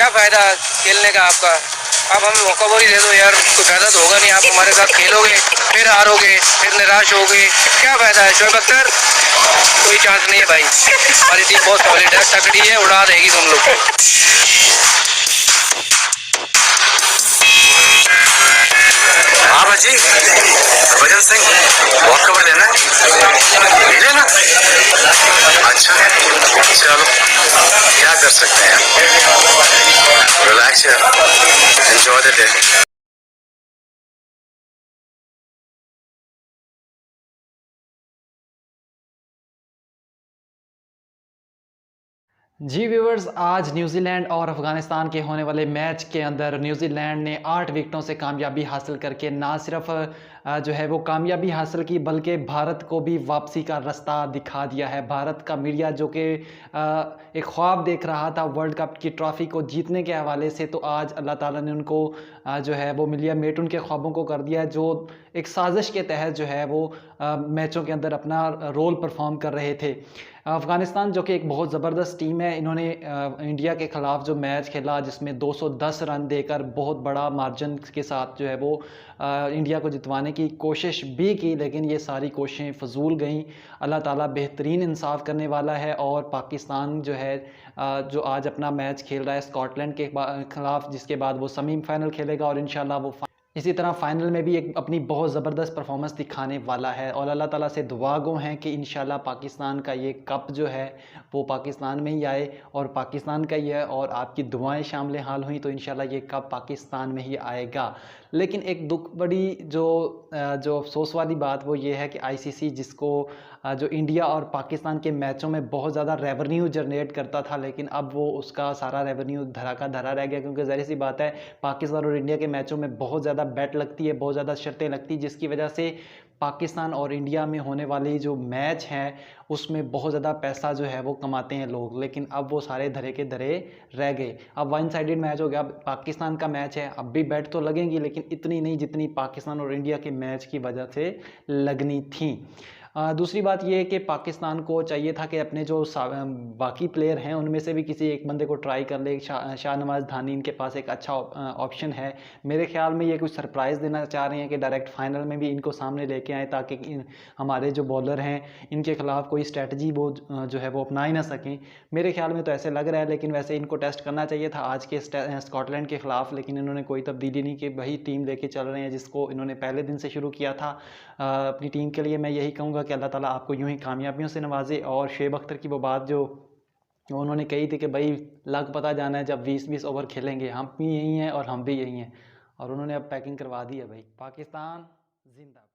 क्या फ़ायदा खेलने का आपका? आप हमें मौका ही दे दो यार, कोई फ़ायदा तो होगा नहीं। आप हमारे साथ खेलोगे, फिर हारोगे, फिर निराश होगे, क्या फ़ायदा है? शोएब अख्तर, कोई चांस नहीं है भाई। हमारी टीम बहुत सॉलिड है, तगड़ी है, उड़ा देगी तुम लोग को। हाँ भाजी, हरभजन सिंह बहुत खबर लेना है, ले लेना। अच्छा, चलो क्या कर सकते हैं, रिलैक्स यार, एंजॉय द डे। जी व्यूवर्स, आज न्यूजीलैंड और अफ़गानिस्तान के होने वाले मैच के अंदर न्यूजीलैंड ने 8 विकेटों से कामयाबी हासिल करके ना सिर्फ जो है वो कामयाबी हासिल की, बल्कि भारत को भी वापसी का रास्ता दिखा दिया है। भारत का मीडिया जो कि एक ख्वाब देख रहा था वर्ल्ड कप की ट्रॉफ़ी को जीतने के हवाले से, तो आज अल्लाह ताला ने उनको जो है वो मिलिया मेट उनके ख्वाबों को कर दिया, जो एक साजिश के तहत जो है वो मैचों के अंदर अपना रोल परफॉर्म कर रहे थे। अफ़गानिस्तान जो कि एक बहुत ज़बरदस्त टीम है, इन्होंने इंडिया के ख़िलाफ़ जो मैच खेला जिसमें 210 रन देकर बहुत बड़ा मार्जिन के साथ जो है वो इंडिया को जितवाने की कोशिश भी की, लेकिन ये सारी कोशिशें फ़जूल गईं। अल्लाह ताला बेहतरीन इंसाफ़ करने वाला है और पाकिस्तान जो है जो आज अपना मैच खेल रहा है स्कॉटलैंड के ख़िलाफ़, जिसके बाद वो सेमीफ़ाइनल खेलेगा और इंशाल्लाह वो इसी तरह फ़ाइनल में भी एक अपनी बहुत ज़बरदस्त परफॉर्मेंस दिखाने वाला है। और अल्लाह ताला से दुआ गो हैं कि इंशाल्लाह पाकिस्तान का ये कप जो है वो पाकिस्तान में ही आए और पाकिस्तान का ही है, और आपकी दुआएं शामिल हाल हुई तो इंशाल्लाह ये कप पाकिस्तान में ही आएगा। लेकिन एक दुख बड़ी जो अफसोस वाली बात वो ये है कि आईसीसी, जिसको जो इंडिया और पाकिस्तान के मैचों में बहुत ज़्यादा रेवेन्यू जनरेट करता था, लेकिन अब वो उसका सारा रेवेन्यू धरा का धरा रह गया, क्योंकि ज़ाहिर सी बात है पाकिस्तान और इंडिया के मैचों में बहुत ज़्यादा बेट लगती है, बहुत ज़्यादा शर्तें लगती हैं, जिसकी वजह से पाकिस्तान और इंडिया में होने वाली जो मैच हैं उसमें बहुत ज़्यादा पैसा जो है वो कमाते हैं लोग, लेकिन अब वो सारे धरे के धरे रह गए। अब वन साइडेड मैच हो गया, अब पाकिस्तान का मैच है, अब भी बैट तो लगेंगी लेकिन इतनी नहीं जितनी पाकिस्तान और इंडिया के मैच की वजह से लगनी थी। दूसरी बात ये है कि पाकिस्तान को चाहिए था कि अपने जो बाकी प्लेयर हैं उनमें से भी किसी एक बंदे को ट्राई कर ले। शाहनवाज धानी इनके पास एक अच्छा ऑप्शन है। मेरे ख्याल में ये कुछ सरप्राइज़ देना चाह रहे हैं कि डायरेक्ट फाइनल में भी इनको सामने लेके आए, ताकि हमारे जो बॉलर हैं इनके खिलाफ कोई स्ट्रेटजी वो जो है वो अपना ही ना सकें। मेरे ख्याल में तो ऐसे लग रहा है, लेकिन वैसे इनको टेस्ट करना चाहिए था आज के स्कॉटलैंड के खिलाफ, लेकिन इन्होंने कोई तब्दीली नहीं की, वही टीम लेके चल रहे हैं जिसको इन्होंने पहले दिन से शुरू किया था। अपनी टीम के लिए मैं यही कहूँगा कि अल्लाह ताला आपको यूं ही कामयाबियों से नवाजे। और शुएब अख्तर की वो बात जो उन्होंने कही थी कि भाई लग पता जाना है जब 20-20 ओवर खेलेंगे, हम भी यही हैं और हम भी यही हैं, और उन्होंने अब पैकिंग करवा दी है भाई। पाकिस्तान जिंदाबाद।